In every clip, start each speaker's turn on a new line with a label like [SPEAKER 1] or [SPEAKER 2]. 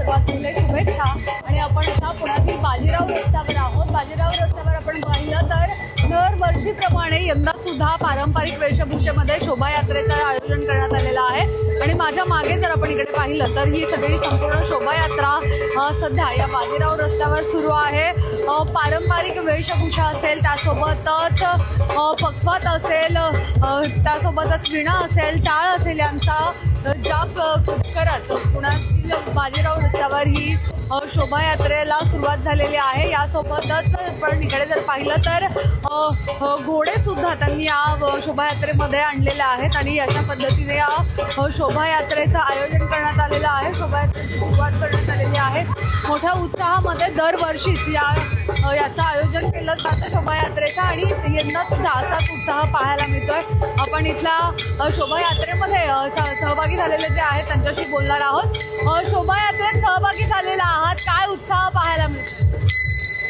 [SPEAKER 1] सर्वात पहिले शुभेच्छा. आणि आपण आता पुण्यातील बाजीराव रस्त्यावर आहोत. बाजीराव रस्त्यावर आपण पाहिलं तर दरवर्षीप्रमाणे यंदा सुद्धा पारंपरिक वेशभूषेमध्ये शोभायात्रेचं आयोजन करण्यात आलेलं आहे. आणि माझ्या मागे जर आपण इकडे पाहिलं तर ही सगळी संपूर्ण शोभायात्रा सध्या या बाजीराव रस्त्यावर सुरू आहे. पारंपरिक वेशभूषा असेल, त्यासोबतच पखवात असेल, त्यासोबतच वीणा असेल, टाळ असेल यांचा जाप करत पुण्यातील बाजीराव रस्त्यावर ही शोभायात्रेला सुरुवात झालेली आहे. यासोबतच पण इकडे जर पाहिलं तर घोडे सुद्धा त्यांनी या शोभायात्रेमध्ये आणलेले आहेत. आणि अशा पद्धतीने या शोभायात्रेचं आयोजन करण्यात आलेलं आहे. शोभायात्रेची सुरुवात करण्यात आलेली आहे. मोठ्या उत्साहामध्ये दरवर्षीच याचं आयोजन केलं जातं शोभायात्रेचं. आणि यंदा सुद्धा असाच उत्साह पाहायला मिळतोय. आपण इथल्या शोभायात्रेमध्ये सहभागी झालेले जे आहेत त्यांच्याशी बोलणार आहोत. शोभायात्रेत सहभागी झालेला आहात, काय उत्साह पाहायला मिळतो?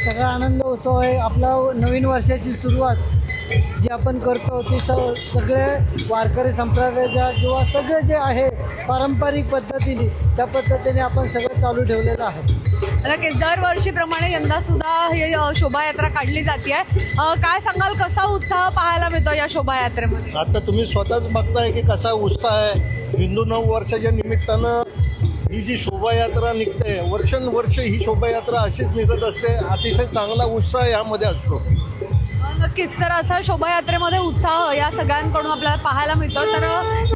[SPEAKER 2] सगळा आनंद उत्सव आहे. आपला नवीन वर्षाची सुरुवात जी आपण करतो ती सगळे वारकरी संप्रदायाच्या किंवा सगळे जे आहे पारंपरिक पद्धतीने त्या पद्धतीने आपण सगळं चालू ठेवलेलं आहे.
[SPEAKER 1] नक्कीच दरवर्षीप्रमाणे यंदा सुद्धा ही शोभायात्रा काढली जाते. काय सांगाल, कसा उत्साह पाहायला मिळतो या शोभायात्रेमध्ये?
[SPEAKER 3] आता तुम्ही स्वतःच बघताय की कसा उत्साह आहे. हिंदू नववर्षाच्या निमित्तानं ही जी शोभायात्रा निघते, वर्षानुवर्ष ही शोभायात्रा अशीच निघत असते. अतिशय चांगला उत्साह यामध्ये असतो.
[SPEAKER 1] नक्कीच. तर असा शोभायात्रेमध्ये उत्साह या सगळ्यांकडून आपल्याला पाहायला मिळतो. तर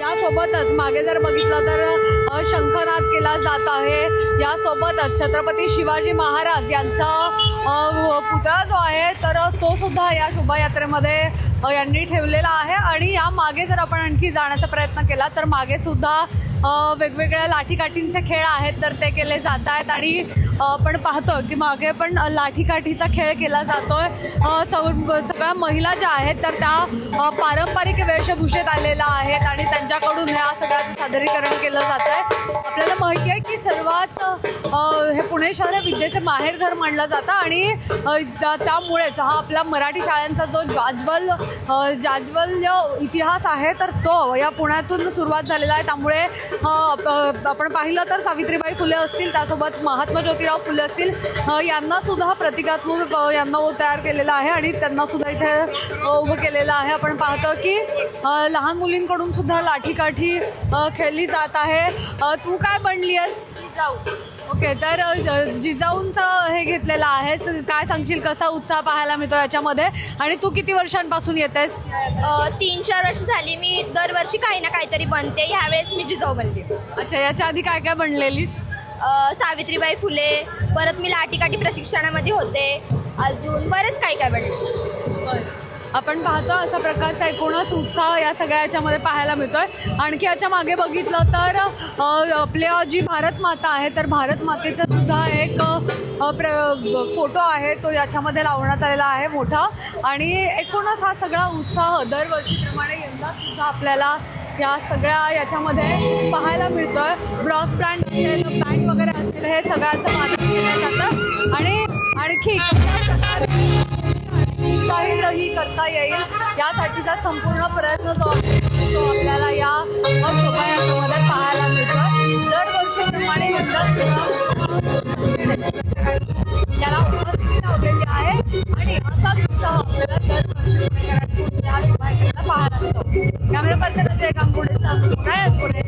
[SPEAKER 1] यासोबतच मागे जर बघितलं तर शंखनाद केला जात आहे. यासोबतच छत्रपती शिवाजी महाराज यांचा पुतळा जो आहे तर तो सुद्धा या शोभायात्रेमध्ये यांनी ठेवलेला आहे. आणि या मागे जर आपण आणखी जाण्याचा प्रयत्न केला तर मागे सुद्धा वेगवेगळ्या लाठीकाठींचे खेळ आहेत तर ते केले जात आहेत. आणि आपण पाहतो की मागे पण लाठीकाठीचा खेळ केला जातोय. सगळ्या महिला ज्या आहेत तर त्या पारंपरिक वेशभूषेत आलेल्या आहेत आणि त्यांच्याकडून ह्या सगळ्याचं सादरीकरण केलं जात आहे. आपल्याला माहिती आहे की सर्वात हे पुणे शहर हे विद्येचं माहेरघर मानलं जातं. आणि त्यामुळेच हा आपला मराठी शाळांचा जो जाज्वल्य इतिहास आहे तर तो या पुण्यातून सुरुवात झालेला आहे. त्यामुळे आपण पाहिलं तर सावित्रीबाई फुले असतील, त्यासोबत महात्मा ज्योतिराव फुले असतील, यांना सुद्धा प्रतिकात्मक यांना तयार केलेला आहे आणि त्यांना सुद्धा इथे उभं केलेलं आहे. आपण पाहतो की लहान मुलींकडून सुद्धा लाठीकाठी खेळली जात आहे. तू काय बनली आहेस?
[SPEAKER 4] जिजाऊ.
[SPEAKER 1] ओके. तर जिजाऊंचं हे घेतलेलं आहेस, काय सांगशील, कसा उत्साह पाहायला मिळतो याच्यामध्ये? आणि तू किती वर्षांपासून येतेस?
[SPEAKER 4] 3-4 वर्ष झाली. मी दरवर्षी काही ना काहीतरी बनते. ह्यावेळेस मी जिजाऊ बनली.
[SPEAKER 1] अच्छा. याच्या आधी काय काय बनलेली?
[SPEAKER 4] सावित्रीबाई फुले, परत मी लाठीकाठी प्रशिक्षणामध्ये होते, अजून बरेच काही काय बनले.
[SPEAKER 1] आपण पाहतो अशा प्रकारचा एकूणच उत्साह या सगळ्या याच्यामध्ये पाहायला मिळतोय. आणखी याच्या मागे बघितलं तर आपल्या जी भारत माता आहे तर भारत मातेचा सुद्धा एक फोटो आहे तो याच्यामध्ये लावण्यात आलेला आहे मोठा. आणि एकूणच हा सगळा उत्साह दरवर्षीप्रमाणे यंदा सुद्धा आपल्याला या सगळ्या याच्यामध्ये पाहायला मिळतोय. ब्रॉस ब्रँड असेल, बँड वगैरे असेल, हे सगळ्यांचं माध्यम केलं जातं. आणि आणखी उत्साहितही करता येईल यासाठीचा संपूर्ण प्रयत्न जो आहे तो आपल्याला या शोभायात्रेमध्ये पाहायला मिळतो. दरवर्षीप्रमाणे यंदा याला उपस्थिती लावलेली आहे आणि असाच उत्साह आपल्याला दरवर्षी या शोभायात्रेला पाहायला मिळतो. Camera person Ajay Gangude Pune.